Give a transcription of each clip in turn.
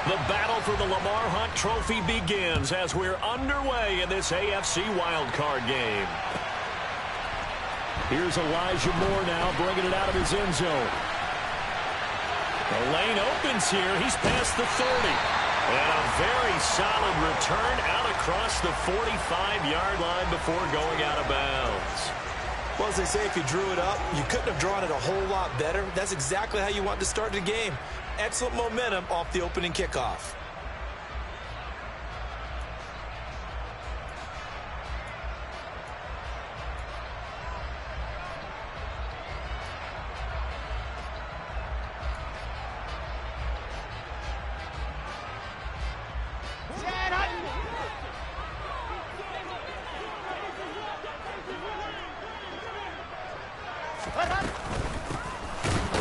The battle for the Lamar Hunt Trophy begins as we're underway in this AFC wildcard game. Here's Elijah Moore now bringing it out of his end zone. The lane opens here. He's past the 30. And a very solid return out across the 45-yard line before going out of bounds. Well, as they say, if you drew it up, you couldn't have drawn it a whole lot better. That's exactly how you want to start the game. Excellent momentum off the opening kickoff.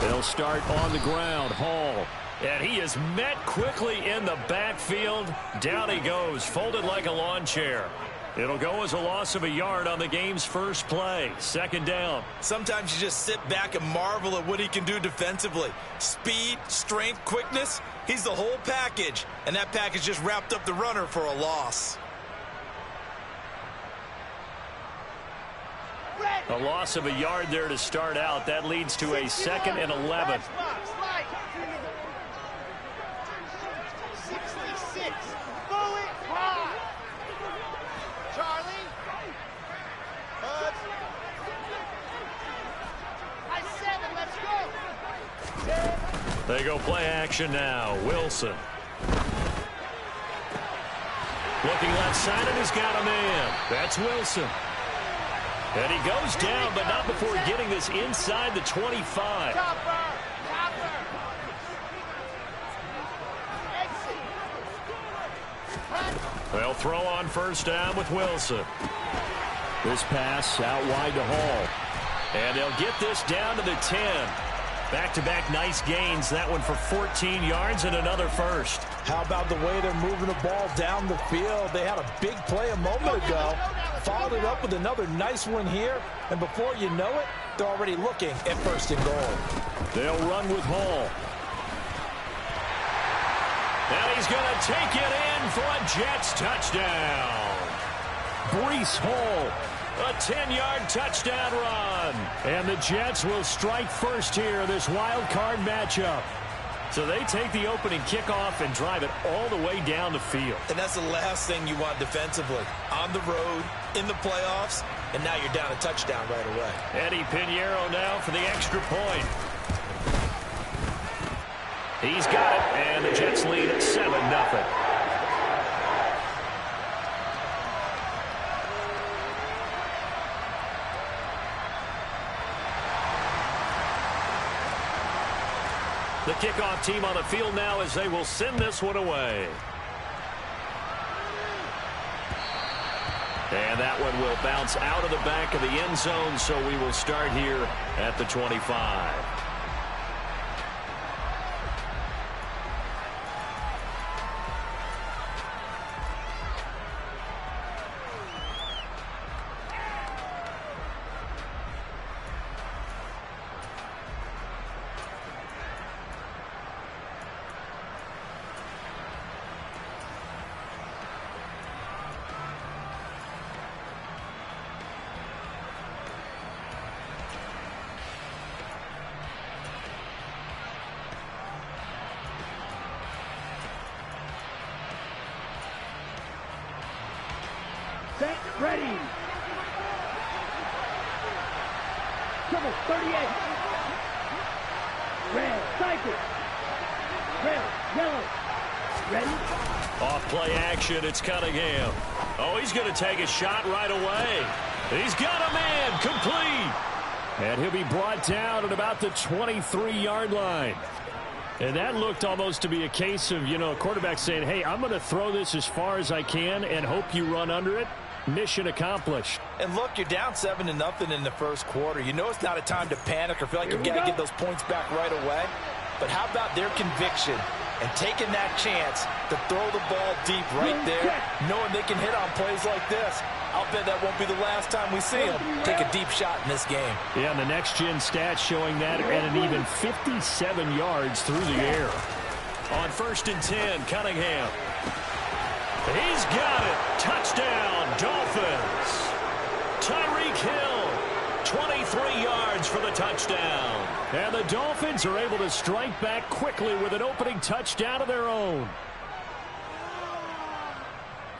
They'll start on the ground. Hall. And he is met quickly in the backfield. Down he goes, folded like a lawn chair. It'll go as a loss of a yard on the game's first play. Second down. Sometimes you just sit back and marvel at what he can do defensively. Speed, strength, quickness. He's the whole package. And that package just wrapped up the runner for a loss. A loss of a yard there to start out. That leads to a 2nd and 11. 66. Go it hard. Charlie. High 7. Let's go. They go play action now. Wilson. Looking left side, and he's got a man. That's Wilson. And he goes down, but not before getting this inside the 25. They'll throw on first down with Wilson. This pass out wide to Hall. And they'll get this down to the 10. Back-to-back nice gains. That one for 14 yards and another first. How about the way they're moving the ball down the field? They had a big play a moment ago. Followed it up with another nice one here. And before you know it, they're already looking at first and goal. They'll run with Hall. And he's going to take it in for a Jets touchdown. Breece Hall. A 10-yard touchdown run. And the Jets will strike first here in this wild card matchup. So they take the opening kickoff and drive it all the way down the field. And that's the last thing you want defensively. On the road, in the playoffs, and now you're down a touchdown right away. Eddie Pinheiro now for the extra point. He's got it, and the Jets lead at 7-0. The kickoff team on the field now as they will send this one away. And that one will bounce out of the back of the end zone, so we will start here at the 25. Set, ready. Trouble, 38. Red, cycle. Red, yellow. Ready? Off play action, it's Cunningham. Oh, he's going to take a shot right away. He's got a man, complete. And he'll be brought down at about the 23-yard line. And that looked almost to be a case of, a quarterback saying, hey, I'm going to throw this as far as I can and hope you run under it. Mission accomplished. And look, you're down 7-0 in the first quarter. You know it's not a time to panic or feel like you've got to get those points back right away. But how about their conviction and taking that chance to throw the ball deep right there, knowing they can hit on plays like this. I'll bet that won't be the last time we see them take a deep shot in this game. Yeah, and the next-gen stats showing that at an even 57 yards through the air. On 1st and 10, Cunningham. He's got it. Touchdown, Dolphins. Tyreek Hill, 23 yards for the touchdown. And the Dolphins are able to strike back quickly with an opening touchdown of their own.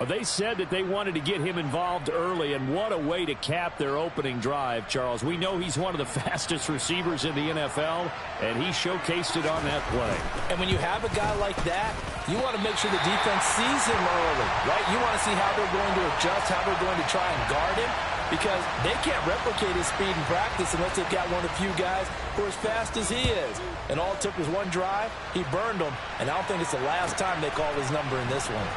They said that they wanted to get him involved early, and what a way to cap their opening drive, Charles. We know he's one of the fastest receivers in the NFL, and he showcased it on that play. And when you have a guy like that, you want to make sure the defense sees him early, right? You want to see how they're going to adjust, how they're going to try and guard him, because they can't replicate his speed in practice unless they've got one of the few guys who are as fast as he is. And all it took was one drive. He burned them, and I don't think it's the last time they call his number in this one.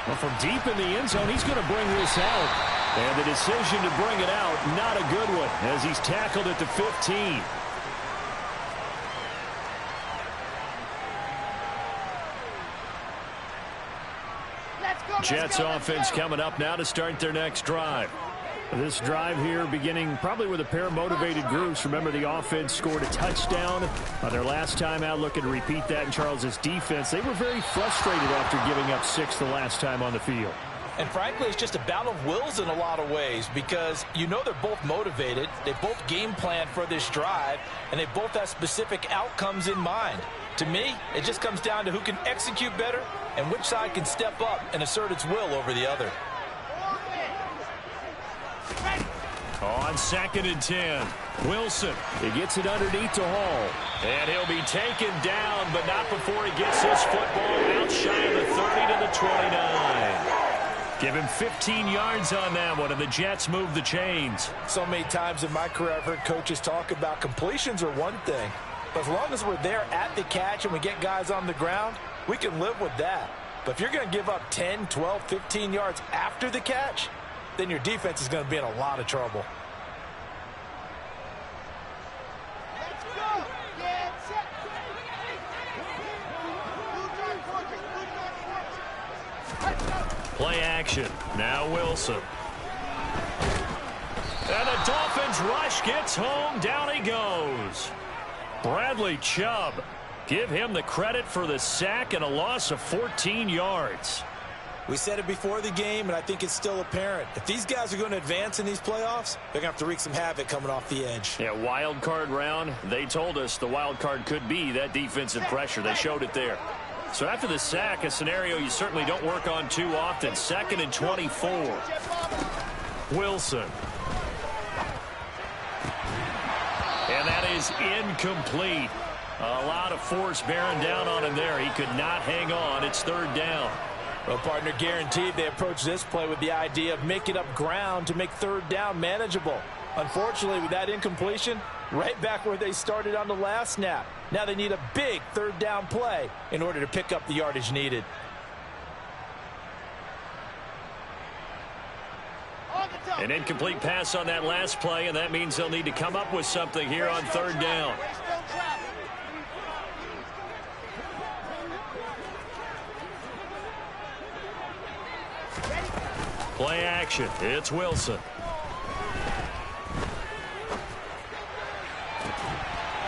Well, from deep in the end zone, he's going to bring this out. And the decision to bring it out, not a good one, as he's tackled at the 15. Jets offense coming up now to start their next drive. This drive here beginning probably with a pair of motivated groups. Remember, the offense scored a touchdown on their last time out, looking to repeat that in Charles's defense. They were very frustrated after giving up 6 the last time on the field. And frankly, it's just a battle of wills in a lot of ways, because you know they're both motivated. They both game planned for this drive, and they both have specific outcomes in mind. To me, it just comes down to who can execute better and which side can step up and assert its will over the other. On 2nd and 10, Wilson. He gets it underneath to Hall. And he'll be taken down, but not before he gets his football out shy of the 30 to the 29. Give him 15 yards on that one, and the Jets move the chains. So many times in my career, I've heard coaches talk about completions are one thing. But as long as we're there at the catch and we get guys on the ground, we can live with that. But if you're going to give up 10, 12, 15 yards after the catch, then your defense is going to be in a lot of trouble. Let's go. Get set. Play action. Now Wilson. And the Dolphins rush gets home. Down he goes. Bradley Chubb. Give him the credit for the sack and a loss of 14 yards. We said it before the game, and I think it's still apparent. If these guys are going to advance in these playoffs, they're going to have to wreak some havoc coming off the edge. Yeah, wild card round. They told us the wild card could be that defensive pressure. They showed it there. So after the sack, a scenario you certainly don't work on too often. 2nd and 24. Wilson. And that is incomplete. A lot of force bearing down on him there. He could not hang on. It's 3rd down. Well, partner, guaranteed they approach this play with the idea of making up ground to make 3rd down manageable. Unfortunately, with that incompletion, right back where they started on the last snap. Now they need a big 3rd down play in order to pick up the yardage needed. An incomplete pass on that last play, and that means they'll need to come up with something here on 3rd down. Play action. It's Wilson.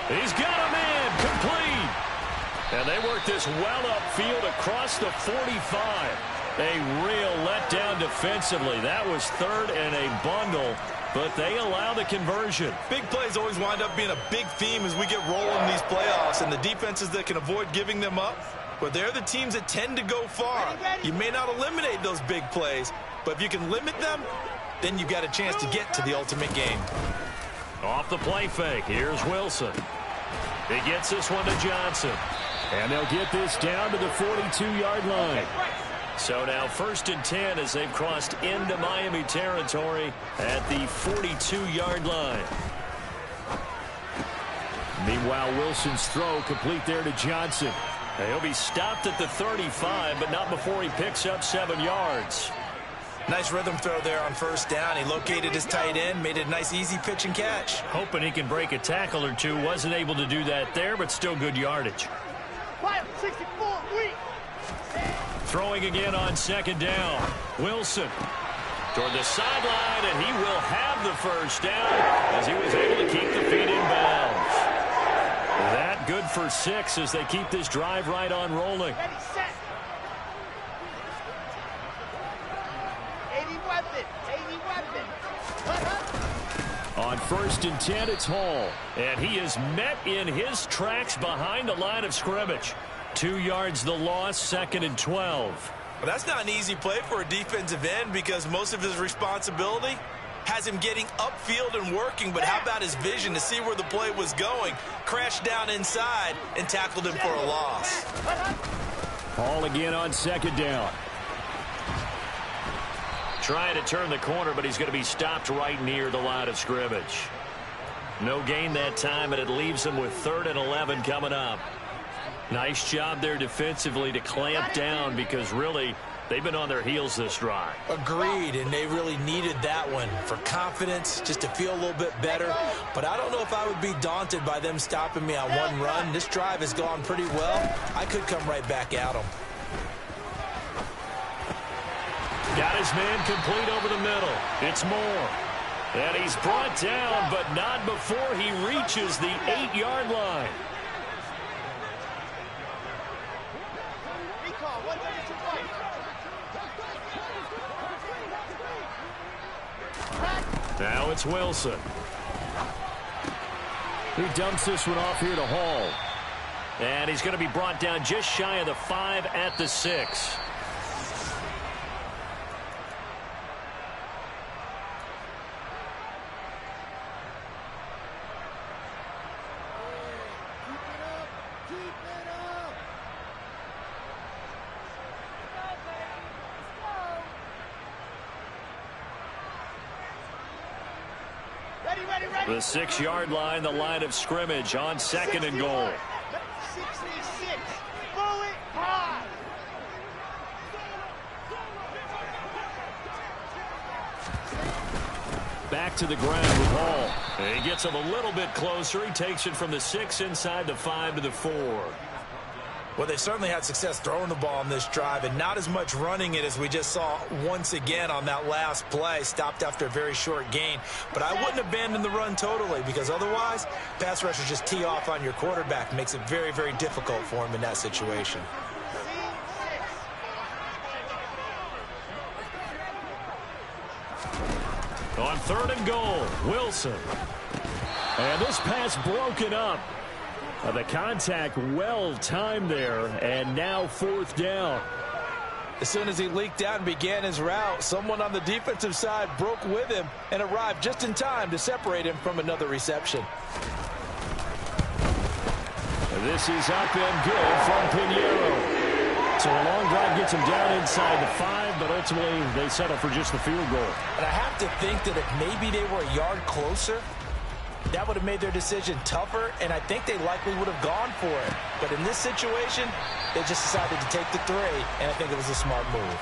He's got a man complete. And they work this well upfield across the 45. A real letdown defensively. That was 3rd and a bundle, but they allow the conversion. Big plays always wind up being a big theme as we get rolling in these playoffs, and the defenses that can avoid giving them up, but they're the teams that tend to go far. You may not eliminate those big plays, but if you can limit them, then you've got a chance to get to the ultimate game. Off the play fake, here's Wilson. He gets this one to Johnson. And they'll get this down to the 42-yard line. So now 1st and 10 as they've crossed into Miami territory at the 42-yard line. Meanwhile, Wilson's throw complete there to Johnson. He'll be stopped at the 35, but not before he picks up 7 yards. Nice rhythm throw there on 1st down. He located his tight end, made it a nice easy pitch and catch. Hoping he can break a tackle or two. Wasn't able to do that there, but still good yardage. 64, weak. Throwing again on 2nd down. Wilson toward the sideline, and he will have the 1st down as he was able to keep the feet in bounds. That that good for 6 as they keep this drive right on rolling. Ready, set. 80 weapon. 80 weapon. On 1st and 10, it's Hall. And he is met in his tracks behind the line of scrimmage. 2 yards the loss, 2nd and 12. Well, that's not an easy play for a defensive end because most of his responsibility has him getting upfield and working, but how about his vision to see where the play was going? Crashed down inside and tackled him for a loss. Hall again on 2nd down. Trying to turn the corner, but he's going to be stopped right near the line of scrimmage. No gain that time, and it leaves him with 3rd and 11 coming up. Nice job there defensively to clamp down because really they've been on their heels this drive. Agreed, and they really needed that one for confidence, just to feel a little bit better. But I don't know if I would be daunted by them stopping me on one run. This drive has gone pretty well. I could come right back at them. Got his man complete over the middle. It's Moore. And he's brought down, but not before he reaches the 8-yard line. Now it's Wilson. He dumps this one off here to Hall. And he's going to be brought down just shy of the 5 at the 6. The 6-yard line, the line of scrimmage on 2nd and goal. 66. Bullet high. Back to the ground with Hall. And he gets him a little bit closer. He takes it from the 6 inside the 5 to the 4. Well, they certainly had success throwing the ball on this drive and not as much running it as we just saw once again on that last play. Stopped after a very short gain. But I wouldn't abandon the run totally because otherwise, pass rushers just tee off on your quarterback. Makes it very, very difficult for him in that situation. On 3rd and goal, Wilson. And this pass broken up. The contact well timed there, and now 4th down. As soon as he leaked out and began his route, someone on the defensive side broke with him and arrived just in time to separate him from another reception. This is up and good from Pinheiro. So a long drive gets him down inside the 5, but ultimately they settle for just the field goal. And I have to think that if maybe they were a yard closer, that would have made their decision tougher, and I think they likely would have gone for it. But in this situation, they just decided to take the 3, and I think it was a smart move.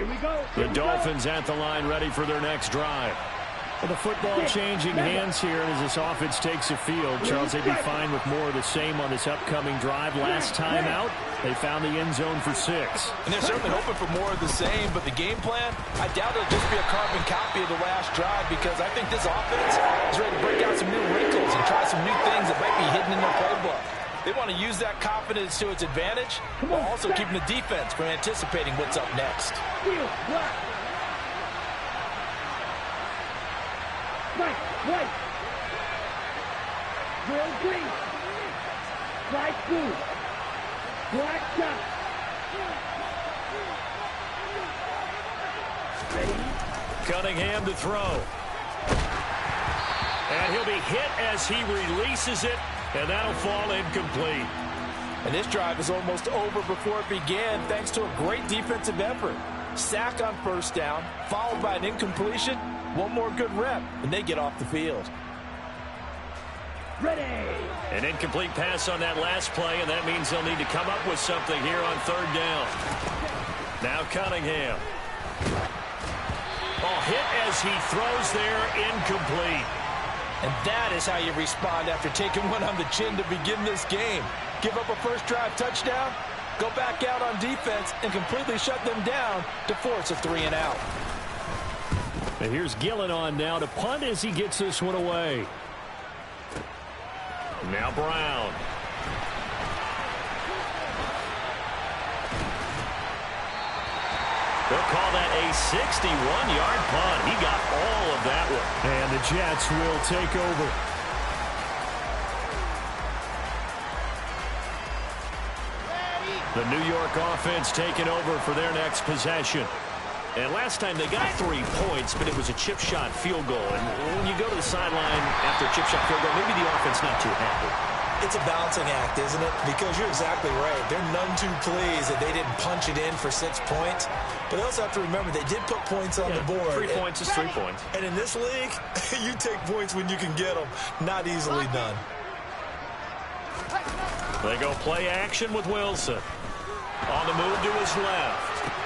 Here we go. The Dolphins at the line ready for their next drive. Well, the football changing hands here as this offense takes the field. Charles, they'd be fine with more of the same on this upcoming drive. Last time out, they found the end zone for 6. And they're certainly hoping for more of the same, but the game plan, I doubt it'll just be a carbon copy of the last drive because I think this offense is ready to break out some new wrinkles and try some new things that might be hidden in their playbook. They want to use that confidence to its advantage while also keeping the defense from anticipating what's up next. White. Drill green. Light blue. Black dot. Ready? Cunningham to throw. And he'll be hit as he releases it, and that'll fall incomplete. And this drive is almost over before it began thanks to a great defensive effort. Sack on 1st down, followed by an incompletion. One more good rep, and they get off the field. Ready. An incomplete pass on that last play, and that means they'll need to come up with something here on third down. Now Cunningham. Ball hit as he throws there, incomplete. And that is how you respond after taking one on the chin to begin this game. Give up a first drive touchdown, go back out on defense, and completely shut them down to force a 3-and-out. And here's Gillen on now to punt as he gets this one away. Now Brown. They'll call that a 61-yard punt. He got all of that one. And the Jets will take over. The New York offense taking over for their next possession. And last time they got 3 points, but it was a chip shot field goal. And when you go to the sideline after a chip shot field goal, maybe the offense not too happy. It's a balancing act, isn't it? Because you're exactly right. They're none too pleased that they didn't punch it in for 6 points. But they also have to remember they did put points on the board. 3 points is 3 points. And in this league, you take points when you can get them. Not easily done. They go play action with Wilson. On the move to his left.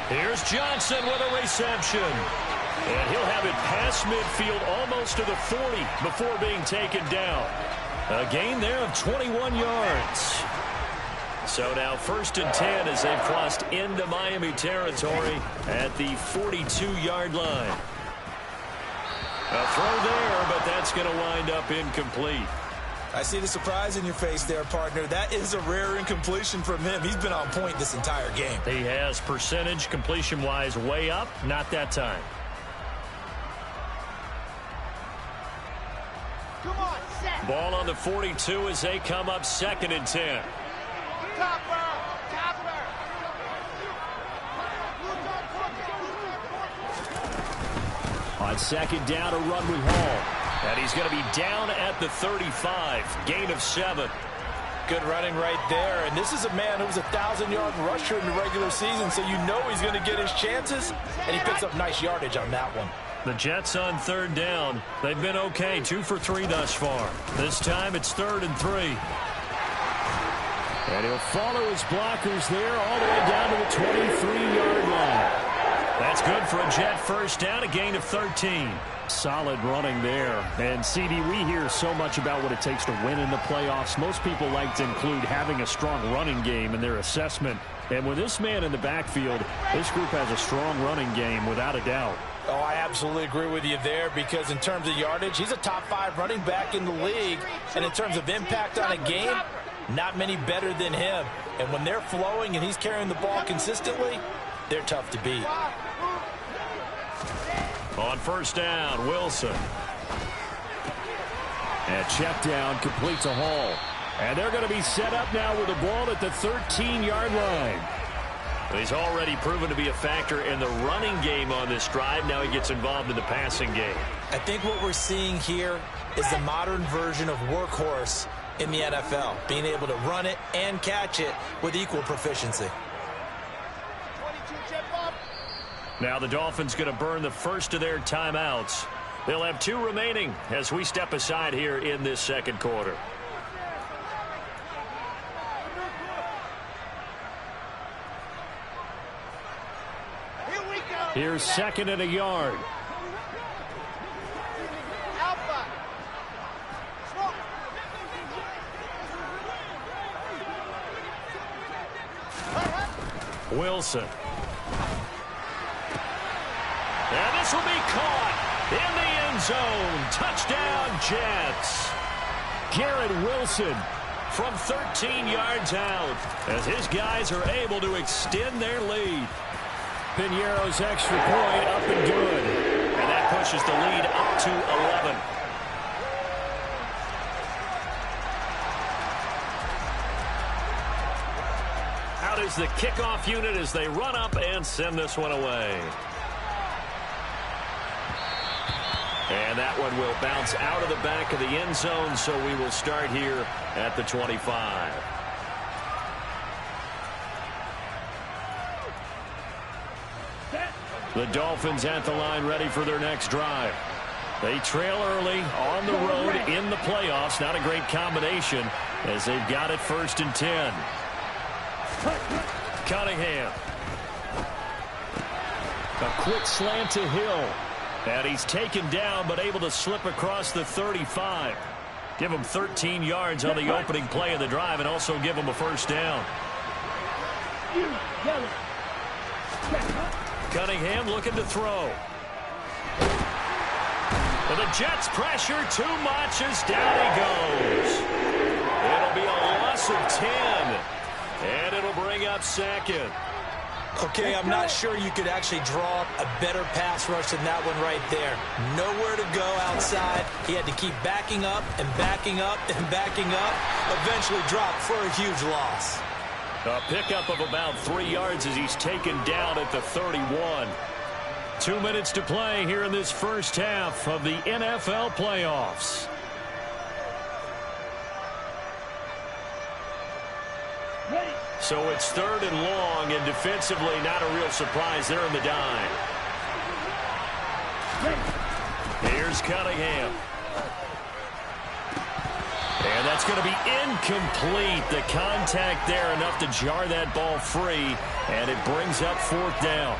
Here's Johnson with a reception. And he'll have it past midfield almost to the 40 before being taken down. A gain there of 21 yards. So now 1st and 10 as they've crossed into Miami territory at the 42-yard line. A throw there, but that's going to wind up incomplete. I see the surprise in your face there, partner. That is a rare incompletion from him. He's been on point this entire game. He has percentage completion-wise way up. Not that time. Come on, set. Ball on the 42 as they come up 2nd and 10. Topper. On 2nd down, a run with Hall. And he's going to be down at the 35. Gain of 7. Good running right there. And this is a man who was a 1,000-yard rusher in the regular season, so you know he's going to get his chances. And he picks up nice yardage on that one. The Jets on 3rd down. They've been okay, 2 for 3 thus far. This time it's 3rd and 3. And he'll follow his blockers there all the way down to the 23-yard line. That's good for a Jet first down, a gain of 13. Solid running there. And, CD, we hear so much about what it takes to win in the playoffs. Most people like to include having a strong running game in their assessment. And with this man in the backfield, this group has a strong running game without a doubt. Oh, I absolutely agree with you there because in terms of yardage, he's a top 5 running back in the league. And in terms of impact on a game, not many better than him. And when they're flowing and he's carrying the ball consistently, they're tough to beat. On 1st down, Wilson. And check down, complete to Hall. And they're going to be set up now with the ball at the 13-yard line. He's already proven to be a factor in the running game on this drive. Now he gets involved in the passing game. I think what we're seeing here is the modern version of workhorse in the NFL, being able to run it and catch it with equal proficiency. Now the Dolphins going to burn the first of their timeouts. They'll have 2 remaining as we step aside here in this 2nd quarter. Here we go. Here's 2nd and a yard. Alpha. Smoke. Wilson. And this will be caught in the end zone. Touchdown, Jets. Garrett Wilson from 13 yards out as his guys are able to extend their lead. Piñeiro's extra point up and good. And that pushes the lead up to 11. Out is the kickoff unit as they run up and send this one away. And that one will bounce out of the back of the end zone, so we will start here at the 25. The Dolphins at the line ready for their next drive. They trail early on the road in the playoffs. Not a great combination as they've got it 1st and 10. Cunningham. A quick slant to Hill. And he's taken down but able to slip across the 35. Give him 13 yards on the opening play of the drive and also give him a 1st down. Cunningham looking to throw. And the Jets pressure too much as down he goes. It'll be a loss of 10. And it'll bring up 2nd. Okay, I'm not sure you could actually draw up a better pass rush than that one right there. Nowhere to go outside. He had to keep backing up and backing up and backing up. Eventually dropped for a huge loss. A pickup of about 3 yards as he's taken down at the 31. 2 minutes to play here in this first half of the NFL playoffs. So it's 3rd and long, and defensively not a real surprise there in the dime. Here's Cunningham. And that's going to be incomplete. The contact there enough to jar that ball free, and it brings up 4th down.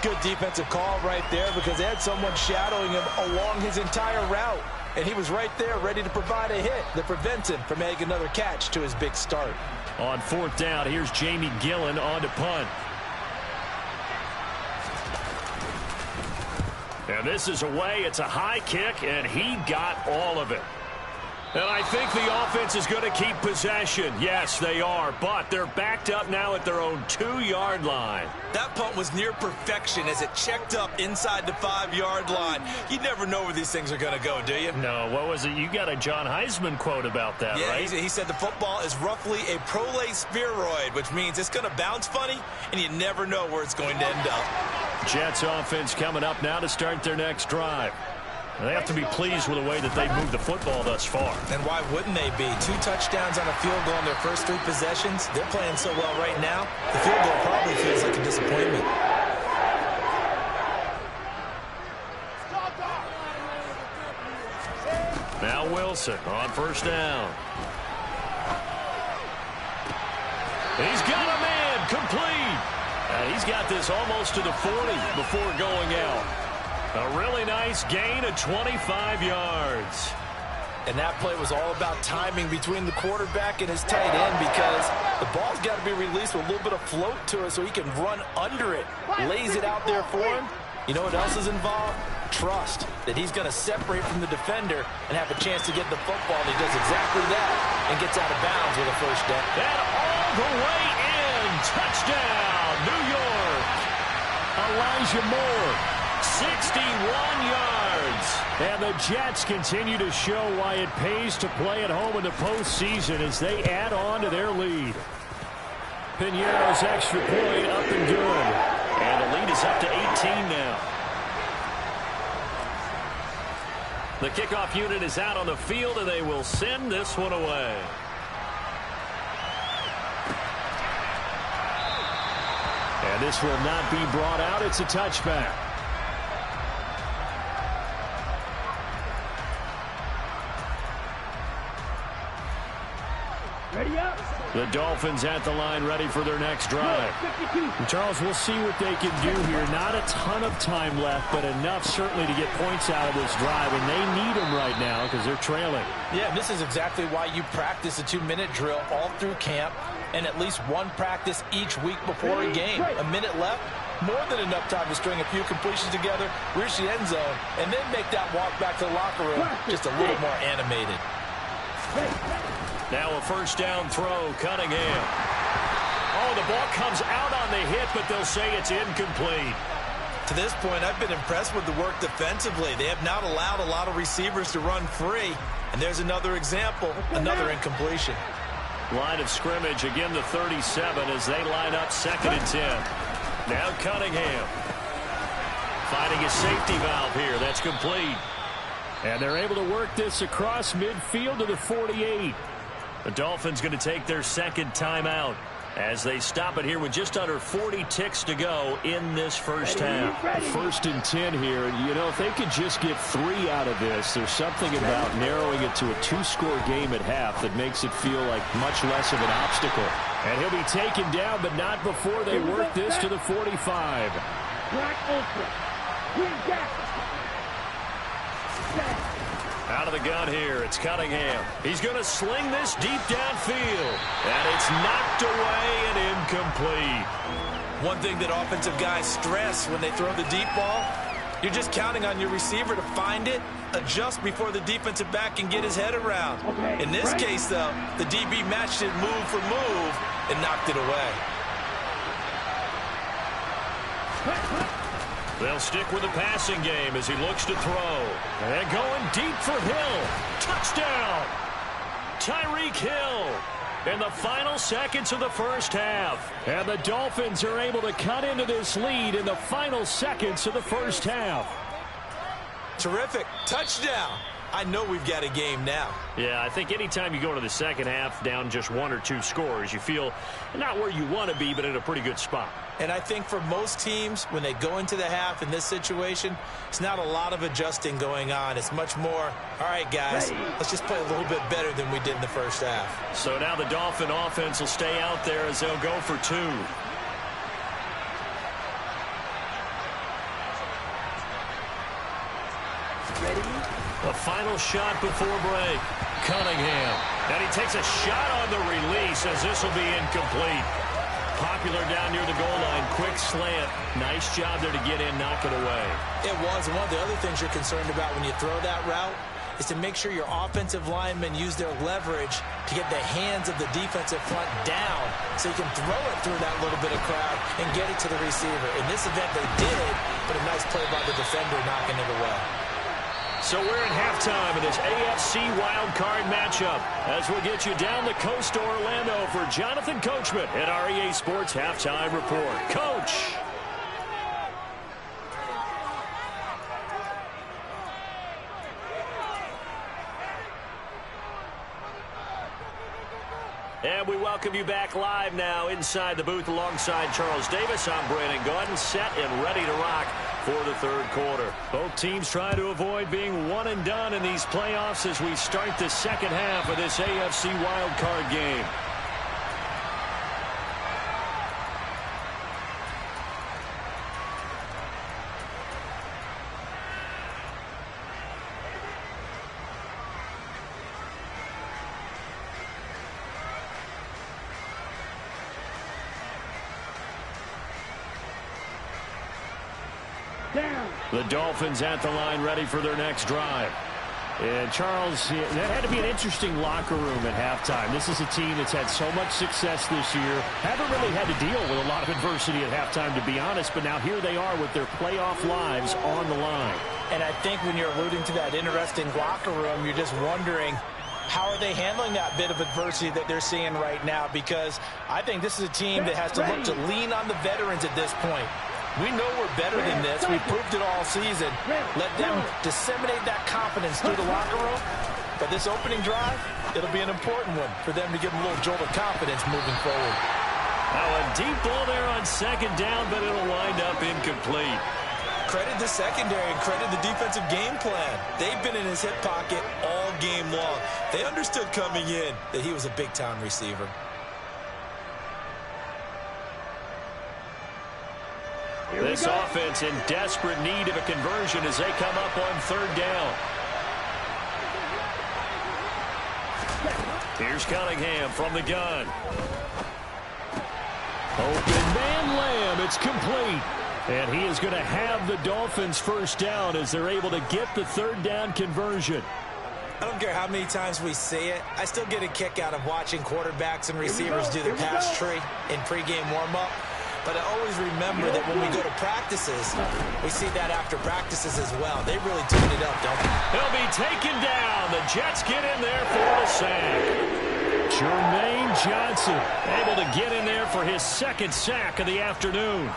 Good defensive call right there because they had someone shadowing him along his entire route. And he was right there ready to provide a hit that prevents him from making another catch to his big start. On 4th down, here's Jamie Gillen on to punt. And this is away. It's a high kick, and he got all of it. And I think the offense is going to keep possession. Yes, they are, but they're backed up now at their own 2-yard line. That punt was near perfection as it checked up inside the 5-yard line. You never know where these things are going to go, do you? No, what was it? You got a John Heisman quote about that, yeah, right? He said the football is roughly a prolate spheroid, which means it's going to bounce funny, and you never know where it's going to end up. Jets offense coming up now to start their next drive. They have to be pleased with the way that they've moved the football thus far. And why wouldn't they be? 2 touchdowns on a field goal in their first 3 possessions. They're playing so well right now, the field goal probably feels like a disappointment. Now Wilson on 1st down. He's got a man complete. He's got this almost to the 40 before going out. A really nice gain of 25 yards. And that play was all about timing between the quarterback and his tight end because the ball's got to be released with a little bit of float to it so he can run under it. Lays it out there for him. You know what else is involved? Trust that he's going to separate from the defender and have a chance to get the football. And he does exactly that and gets out of bounds with a 1st down. And all the way in. Touchdown, New York. Elijah Moore. 61 yards. And the Jets continue to show why it pays to play at home in the postseason as they add on to their lead. Piñeiro's extra point up and good. And the lead is up to 18 now. The kickoff unit is out on the field, and they will send this one away. And this will not be brought out. It's a touchback. Ready up. The Dolphins at the line ready for their next drive. And Charles, we'll see what they can do here. Not a ton of time left, but enough certainly to get points out of this drive, and they need them right now because they're trailing. Yeah, and this is exactly why you practice a 2-minute drill all through camp and at least one practice each week before a game. A minute left, more than enough time to string a few completions together, reach the end zone, and then make that walk back to the locker room just a little more animated. Now a 1st down throw, Cunningham. Oh, the ball comes out on the hit, but they'll say it's incomplete. To this point, I've been impressed with the work defensively. They have not allowed a lot of receivers to run free. And there's another example, another incompletion. Line of scrimmage, again the 37 as they line up 2nd and 10. Now Cunningham. Finding a safety valve here. That's complete. And they're able to work this across midfield to the 48. The Dolphins going to take their 2nd timeout. as they stop it here with just under 40 ticks to go in this first half. 1st and 10 here. You know, if they could just get 3 out of this, there's something about narrowing it to a 2-score game at half that makes it feel like much less of an obstacle. And he'll be taken down, but not before they work this to the 45. Black Ultra. Green Jack. Out of the gun here, it's Cunningham. He's going to sling this deep downfield. And it's knocked away and incomplete. One thing that offensive guys stress when they throw the deep ball, you're just counting on your receiver to find it, adjust before the defensive back can get his head around. In this case, though, the DB matched it move for move and knocked it away. They'll stick with the passing game as he looks to throw. And going deep for Hill. Touchdown! Tyreek Hill in the final seconds of the first half. And the Dolphins are able to cut into this lead in the final seconds of the first half. Terrific. Touchdown. I know we've got a game now. Yeah, I think anytime you go into the second half down just 1 or 2 scores, you feel not where you want to be, but in a pretty good spot. And I think for most teams, when they go into the half in this situation, it's not a lot of adjusting going on. It's much more, all right, guys, let's just play a little bit better than we did in the first half. So now the Dolphin offense will stay out there as they'll go for 2. The final shot before break. Cunningham. And he takes a shot on the release as this will be incomplete. Popular down near the goal line. Quick slant. Nice job there to get in, knock it away. It was. One of the other things you're concerned about when you throw that route is to make sure your offensive linemen use their leverage to get the hands of the defensive front down so you can throw it through that little bit of crowd and get it to the receiver. In this event, they did, but a nice play by the defender knocking it away. So we're at halftime in this AFC wildcard matchup as we'll get you down the coast to Orlando for Jonathan Coachman at our EA Sports Halftime Report. Coach. And we welcome you back live now inside the booth alongside Charles Davis. I'm Brandon Gaudin, set and ready to rock for the third quarter. Both teams trying to avoid being one and done in these playoffs as we start the second half of this AFC wildcard game. The Dolphins at the line ready for their next drive. And Charles, that had to be an interesting locker room at halftime. This is a team that's had so much success this year. Haven't really had to deal with a lot of adversity at halftime, to be honest, but now here they are with their playoff lives on the line. And I think when you're alluding to that interesting locker room, you're just wondering, how are they handling that bit of adversity that they're seeing right now? Because I think this is a team that has to look to lean on the veterans at this point. We know we're better than this. We've proved it all season. Let them disseminate that confidence through the locker room. But this opening drive, it'll be an important one for them to give them a little jolt of confidence moving forward. Now a deep ball there on second down, but it'll wind up incomplete. Credit the secondary and credit the defensive game plan. They've been in his hip pocket all game long. They understood coming in that he was a big-time receiver. This offense in desperate need of a conversion as they come up on third down. Here's Cunningham from the gun. Open man Lamb. It's complete. And he is going to have the Dolphins first down as they're able to get the third down conversion. I don't care how many times we say it. I still get a kick out of watching quarterbacks and receivers do the pass tree in pregame warm-up. But I always remember that when we go to practices, we see that after practices as well. They really tune it up, don't they? He'll be taken down. The Jets get in there for the sack. Jermaine Johnson able to get in there for his second sack of the afternoon.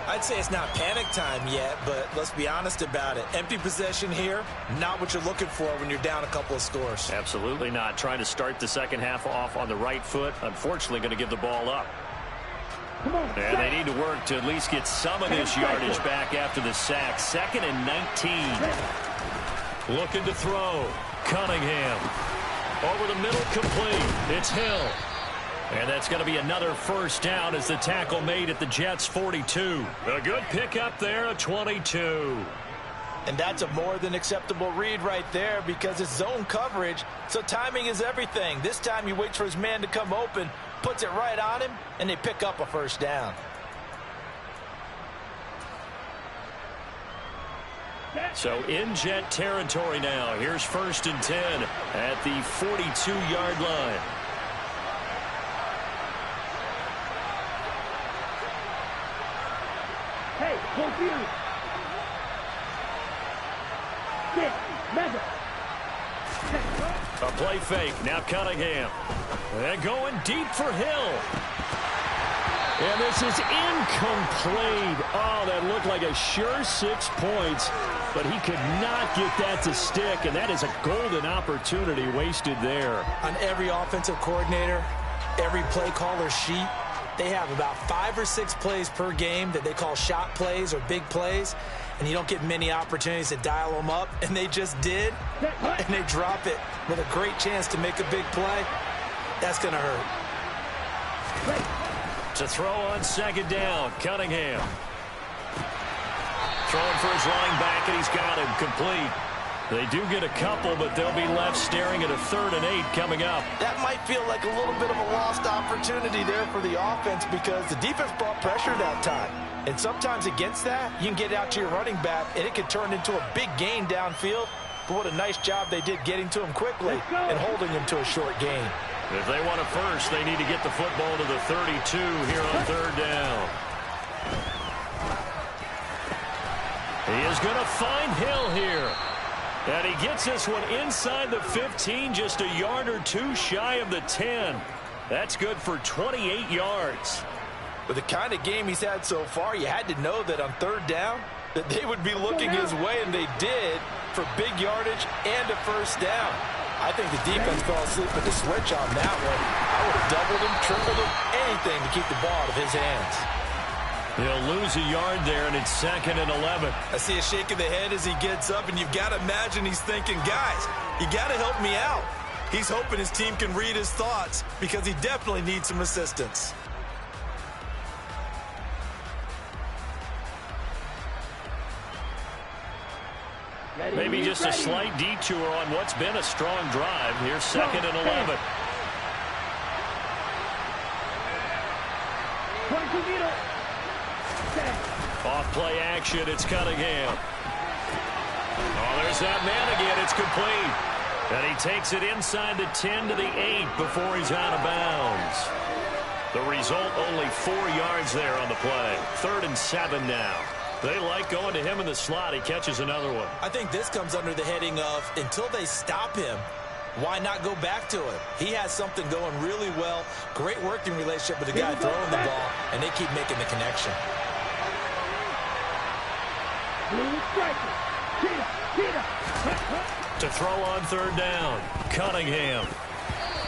I'd say it's not panic time yet, but let's be honest about it. Empty possession here, not what you're looking for when you're down a couple of scores. Absolutely not. Trying to start the second half off on the right foot. Unfortunately, going to give the ball up. And they need to work to at least get some of this yardage back after the sack. 2nd and 19. Looking to throw. Cunningham. Over the middle, complete. It's Hill. And that's going to be another first down as the tackle made at the Jets' 42. A good pickup there, a 22. And that's a more than acceptable read right there because it's zone coverage, so timing is everything. This time he waits for his man to come open, puts it right on him, and they pick up a first down. So in Jet territory now. Here's 1st and 10 at the 42-yard line. Hey, confused. A play fake. Now Cunningham. And going deep for Hill. And this is incomplete. Oh, that looked like a sure 6 points, but he could not get that to stick, and that is a golden opportunity wasted there. On every offensive coordinator, every play caller sheet, they have about 5 or 6 plays per game that they call shot plays or big plays, and you don't get many opportunities to dial them up, and they just did, and they drop it with a great chance to make a big play. That's going to hurt. To throw on 2nd down, Cunningham. Throwing for his running back, and he's got him complete. They do get a couple, but they'll be left staring at a 3rd and 8 coming up. That might feel like a little bit of a lost opportunity there for the offense because the defense brought pressure that time. And sometimes against that, you can get out to your running back, and it can turn into a big gain downfield. But what a nice job they did getting to him quickly and holding him to a short gain. If they want a first, they need to get the football to the 32 here on 3rd down. He is going to find Hill here. And he gets this one inside the 15, just a yard or 2 shy of the 10. That's good for 28 yards. With the kind of game he's had so far, you had to know that on 3rd down, that they would be looking his way, and they did, for big yardage and a first down. I think the defense fell asleep with the switch on that one. I would have doubled him, tripled him, anything to keep the ball out of his hands. He'll lose a yard there, and it's 2nd and 11. I see a shake of the head as he gets up, and you've got to imagine he's thinking, guys, you got to help me out. He's hoping his team can read his thoughts because he definitely needs some assistance. Maybe just a slight detour on what's been a strong drive. Here's 2nd and 11. Off play action, it's Cunningham. Oh, there's that man again. It's complete. And he takes it inside the 10 to the 8 before he's out of bounds. The result, only 4 yards there on the play. 3rd and 7 now. They like going to him in the slot. He catches another one. I think this comes under the heading of until they stop him, why not go back to him? He has something going really well. Great working relationship with the guy throwing the ball, and they keep making the connection. To throw on 3rd down, Cunningham.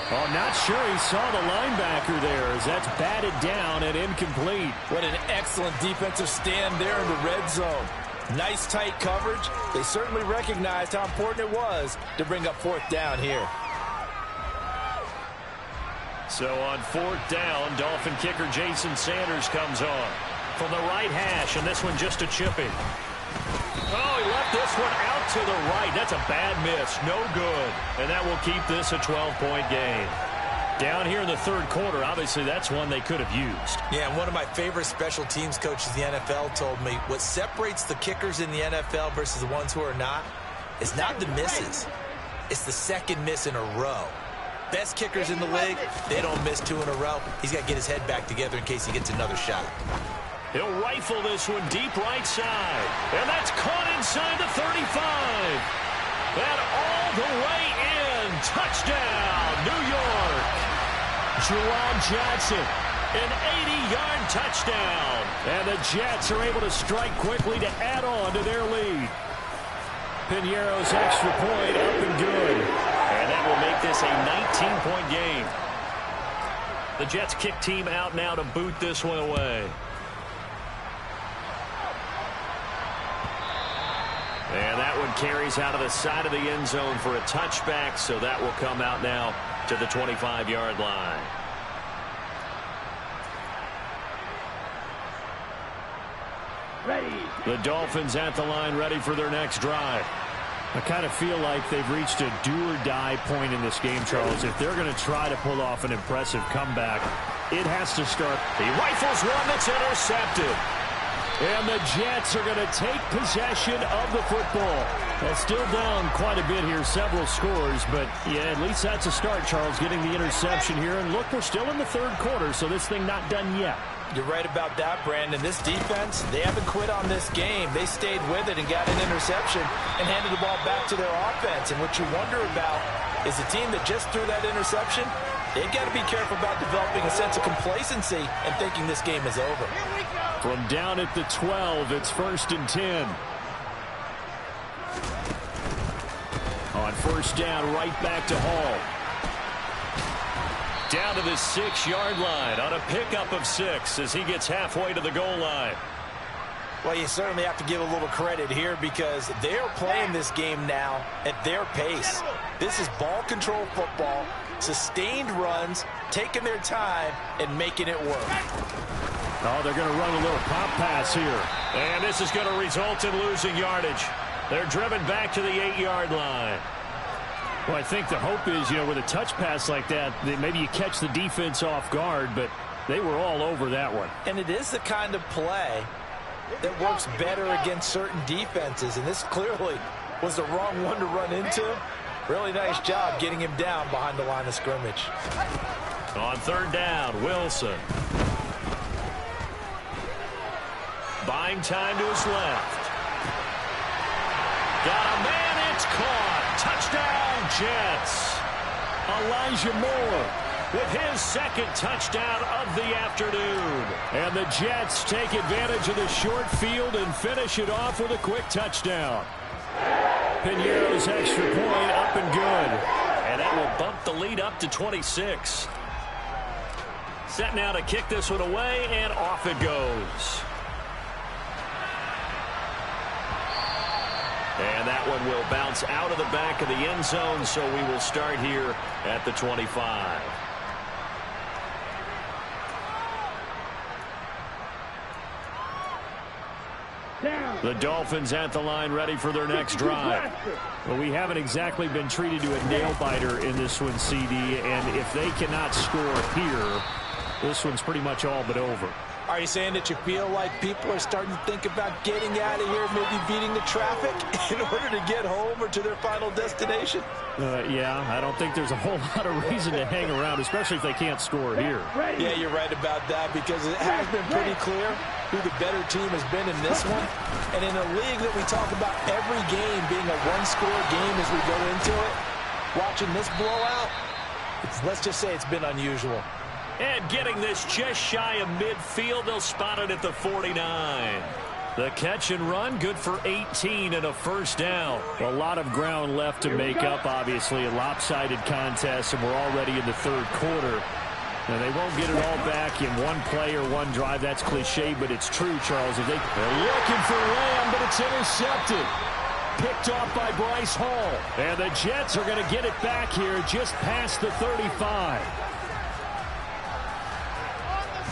Oh, not sure he saw the linebacker there as that's batted down and incomplete. What an excellent defensive stand there in the red zone. Nice tight coverage. They certainly recognized how important it was to bring up 4th down here. So on 4th down, Dolphin kicker Jason Sanders comes on from the right hash, and this one just a chipping. Oh, he left this one out to the right. That's a bad miss. No good. And that will keep this a 12-point game. Down here in the 3rd quarter, obviously that's one they could have used. Yeah, and one of my favorite special teams coaches in the NFL told me what separates the kickers in the NFL versus the ones who are not is not the misses. It's the 2nd miss in a row. Best kickers in the league, they don't miss 2 in a row. He's got to get his head back together in case he gets another shot. He'll rifle this one deep right side. And that's caught inside the 35. And all the way in. Touchdown, New York. Juwan Johnson, an 80-yard touchdown. And the Jets are able to strike quickly to add on to their lead. Piñeiro's extra point up and good. And that will make this a 19-point game. The Jets kick team out now to boot this one away. And that one carries out of the side of the end zone for a touchback, so that will come out now to the 25-yard line. Ready. The Dolphins at the line, ready for their next drive. I kind of feel like they've reached a do-or-die point in this game, Charles. If they're going to try to pull off an impressive comeback, it has to start. He rifles one that's intercepted. And the Jets are going to take possession of the football. They're still down quite a bit here, several scores, but yeah, at least that's a start, Charles, getting the interception here. And look, we're still in the third quarter, so this thing not done yet. You're right about that, Brandon. This defense, they haven't quit on this game. They stayed with it and got an interception and handed the ball back to their offense. And what you wonder about is the team that just threw that interception, they've got to be careful about developing a sense of complacency and thinking this game is over. From down at the 12, it's 1st and 10. On first down, right back to Hall. Down to the 6-yard line on a pickup of 6 as he gets halfway to the goal line. Well, you certainly have to give a little credit here because they're playing this game now at their pace. This is ball control football, sustained runs, taking their time, and making it work. Oh, they're going to run a little pop pass here. And this is going to result in losing yardage. They're driven back to the 8-yard line. Well, I think the hope is, with a touch pass like that maybe you catch the defense off guard, but they were all over that one. And it is the kind of play that works better against certain defenses, and this clearly was the wrong one to run into. Really nice job getting him down behind the line of scrimmage. On third down, Wilson. Buying time to his left. Got a man, it's caught. Touchdown, Jets. Elijah Moore with his second touchdown of the afternoon. And the Jets take advantage of the short field and finish it off with a quick touchdown. Piñeiro's extra point up and good. And that will bump the lead up to 26. Set now to kick this one away, and off it goes. And that one will bounce out of the back of the end zone, so we will start here at the 25. The Dolphins at the line, ready for their next drive. Well, we haven't exactly been treated to a nail-biter in this one, CD, and if they cannot score here, this one's pretty much all but over. Are you saying that you feel like people are starting to think about getting out of here, maybe beating the traffic in order to get home or to their final destination? Yeah, I don't think there's a whole lot of reason to hang around, especially if they can't score here. Yeah, you're right about that because it has been pretty clear who the better team has been in this one. And in a league that we talk about every game being a one-score game as we go into it, watching this blowout, let's just say it's been unusual. And getting this just shy of midfield, they'll spot it at the 49. The catch and run, good for 18 and a first down. A lot of ground left to make up, obviously. A lopsided contest, and we're already in the third quarter. And they won't get it all back in one play or one drive. That's cliche, but it's true, Charles. They're looking for Lamb, but it's intercepted. Picked off by Bryce Hall. And the Jets are going to get it back here just past the 35.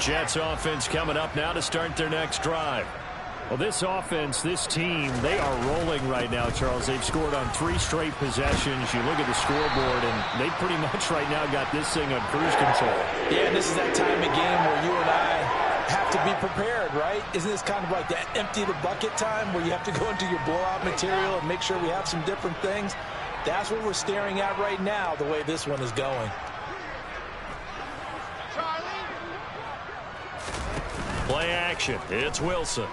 Jets offense coming up now to start their next drive. Well, this offense, this team, they are rolling right now, Charles. They've scored on 3 straight possessions. You look at the scoreboard, and they pretty much right now got this thing on cruise control. Yeah, and this is that time of game where you and I have to be prepared, right? Isn't this kind of like that empty the bucket time where you have to go into your blowout material and make sure we have some different things? That's what we're staring at right now, the way this one is going. Play action. It's Wilson.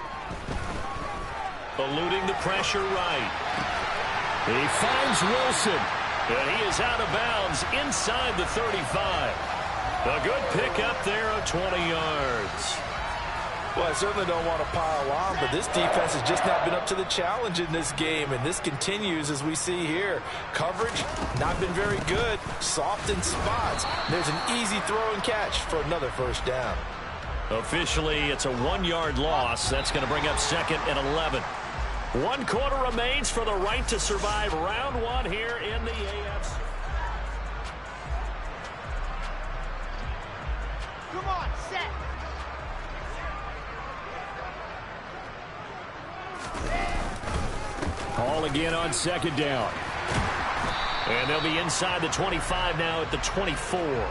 Eluding the pressure right. He finds Wilson. And he is out of bounds inside the 35. A good pickup there of 20 yards. Well, I certainly don't want to pile on, but this defense has just not been up to the challenge in this game, and this continues as we see here. Coverage, not been very good. Soft in spots. There's an easy throw and catch for another first down. Officially, it's a 1-yard loss. That's going to bring up 2nd and 11. 1 quarter remains for the right to survive round 1 here in the AFC. Come on, set. Call again on 2nd down. And they'll be inside the 25 now at the 24.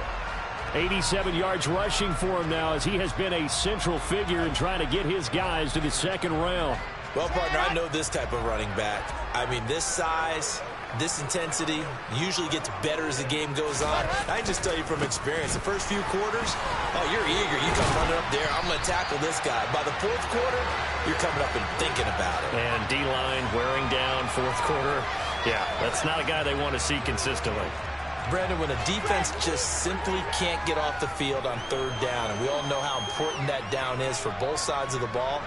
87 yards rushing for him now as he has been a central figure in trying to get his guys to the 2nd round. Well, partner, I know this type of running back. I mean, this size, this intensity usually gets better as the game goes on. I can just tell you from experience, the first few quarters, oh, you're eager. You come running up there, I'm going to tackle this guy. By the 4th quarter, you're coming up and thinking about it. And D-line wearing down 4th quarter. Yeah, that's not a guy they want to see consistently. Brandon, when a defense just simply can't get off the field on 3rd down, and we all know how important that down is for both sides of the ball,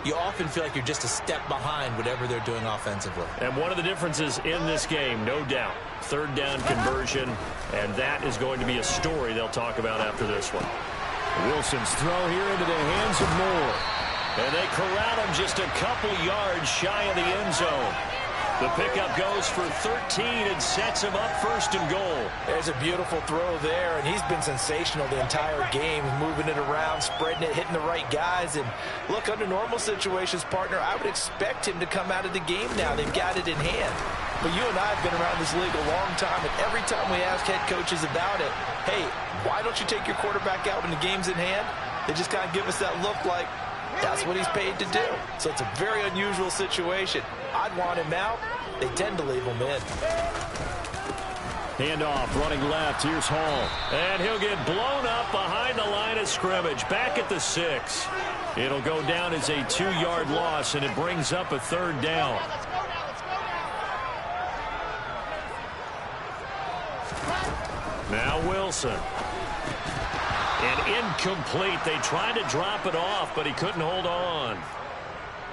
you often feel like you're just a step behind whatever they're doing offensively. And one of the differences in this game, no doubt, 3rd down conversion, and that is going to be a story they'll talk about after this one. Wilson's throw here into the hands of Moore. And they corral him just a couple yards shy of the end zone. The pickup goes for 13 and sets him up 1st and goal. There's a beautiful throw there, and he's been sensational the entire game, moving it around, spreading it, hitting the right guys. And look, under normal situations, partner, I would expect him to come out of the game now. They've got it in hand. But you and I have been around this league a long time, and every time we ask head coaches about it, hey, why don't you take your quarterback out when the game's in hand? They just kind of give us that look like, that's what he's paid to do. So it's a very unusual situation. I'd want him out. They tend to leave him in. Handoff, running left. Here's Hall. And he'll get blown up behind the line of scrimmage. Back at the 6. It'll go down as a 2-yard loss, and it brings up a 3rd down. Now Wilson. And incomplete. They tried to drop it off, but he couldn't hold on.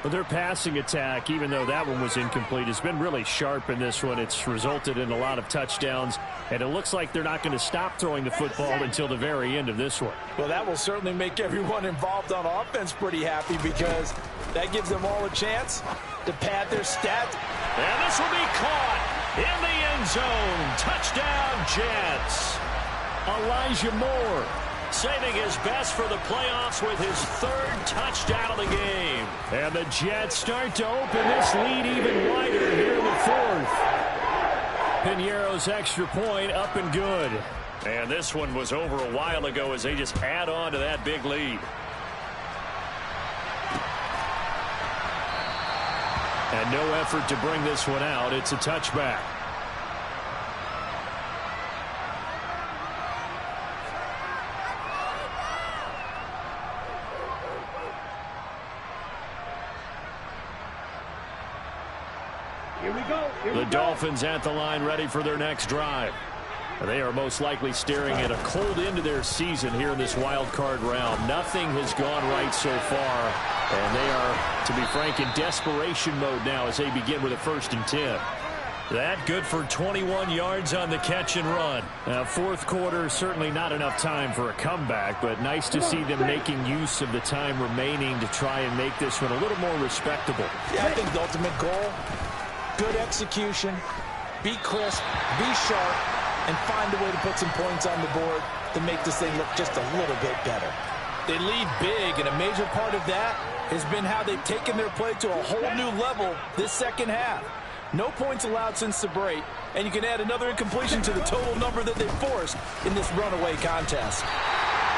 But their passing attack, even though that one was incomplete, has been really sharp in this one. It's resulted in a lot of touchdowns, and it looks like they're not going to stop throwing the football until the very end of this one. Well, that will certainly make everyone involved on offense pretty happy because that gives them all a chance to pad their stats. And this will be caught in the end zone. Touchdown, Jets. Elijah Moore saving his best for the playoffs with his 3rd touchdown of the game. And the Jets start to open this lead even wider here in the 4th. Piñeiro's extra point up and good. And this one was over a while ago as they just add on to that big lead. And no effort to bring this one out. It's a touchback. The Dolphins at the line ready for their next drive. They are most likely staring at a cold end to their season here in this wild card round. Nothing has gone right so far, and they are, to be frank, in desperation mode now as they begin with a 1st and 10. That good for 21 yards on the catch and run. Now, 4th quarter, certainly not enough time for a comeback, but nice to see them making use of the time remaining to try and make this one a little more respectable. Yeah, I think the ultimate goal, good execution, be crisp, be sharp, and find a way to put some points on the board to make this thing look just a little bit better. They lead big, and a major part of that has been how they've taken their play to a whole new level this 2nd half. No points allowed since the break, and you can add another incompletion to the total number that they've forced in this runaway contest.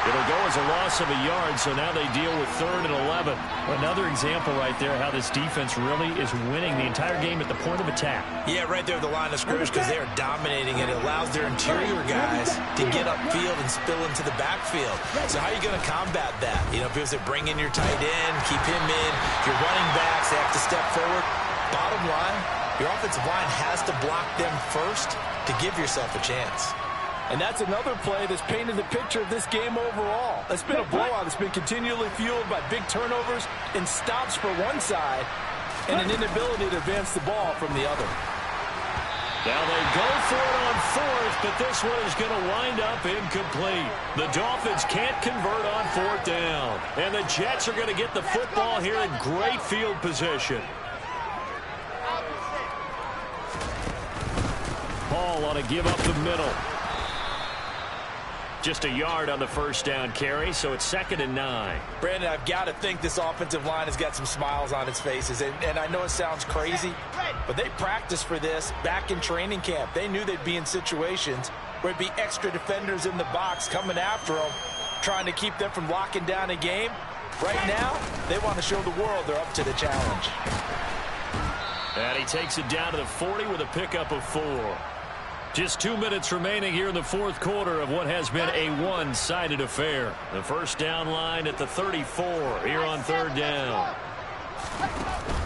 It'll go as a loss of a yard, so now they deal with 3rd and 11. Another example right there how this defense really is winning the entire game at the point of attack. Yeah, right there at the line of scrimmage because they are dominating, and it allows their interior guys to get upfield and spill into the backfield. So how are you going to combat that? You know, if they bring in your tight end, keep him in, your running backs, they have to step forward. Bottom line, your offensive line has to block them first to give yourself a chance. And that's another play that's painted the picture of this game overall. It's been a blowout. It's been continually fueled by big turnovers and stops for one side and an inability to advance the ball from the other. Now they go for it on fourth, but this one is going to wind up incomplete. The Dolphins can't convert on fourth down. And the Jets are going to get the football here in great field position. Paul on a give up the middle. Just a yard on the first down carry, so it's 2nd and 9. Brandon, I've got to think this offensive line has got some smiles on its faces. And I know it sounds crazy, but they practiced for this back in training camp. They knew they'd be in situations where it'd be extra defenders in the box coming after them, trying to keep them from locking down a game. Right now, they want to show the world they're up to the challenge. And he takes it down to the 40 with a pickup of 4. Just 2 minutes remaining here in the fourth quarter of what has been a one-sided affair. The first down line at the 34 here on third down.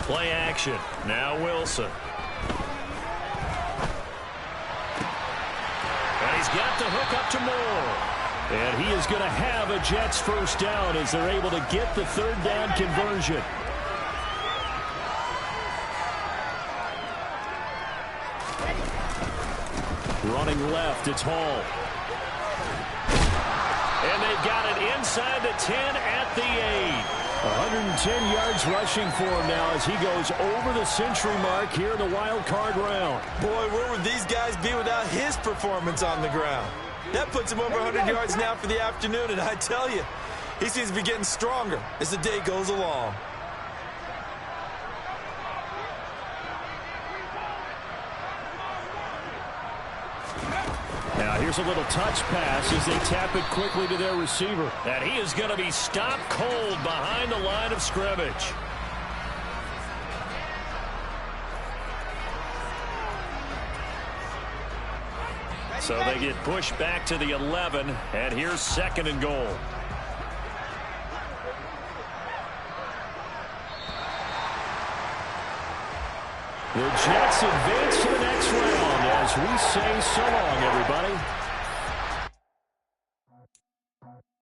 Play action. Now Wilson. And he's got the hook up to Moore. And he is going to have a Jets first down as they're able to get the third down conversion. Running left, it's Hall. And they've got it inside the 10 at the 8. 110 yards rushing for him now as he goes over the century mark here in the wild card round. Boy, where would these guys be without his performance on the ground? That puts him over 100 yards now for the afternoon, and I tell you, he seems to be getting stronger as the day goes along. Now here's a little touch pass as they tap it quickly to their receiver. And he is going to be stopped cold behind the line of scrimmage. So they get pushed back to the 11, and here's 2nd and goal. The Jets advance to the next round as we say so long, everybody.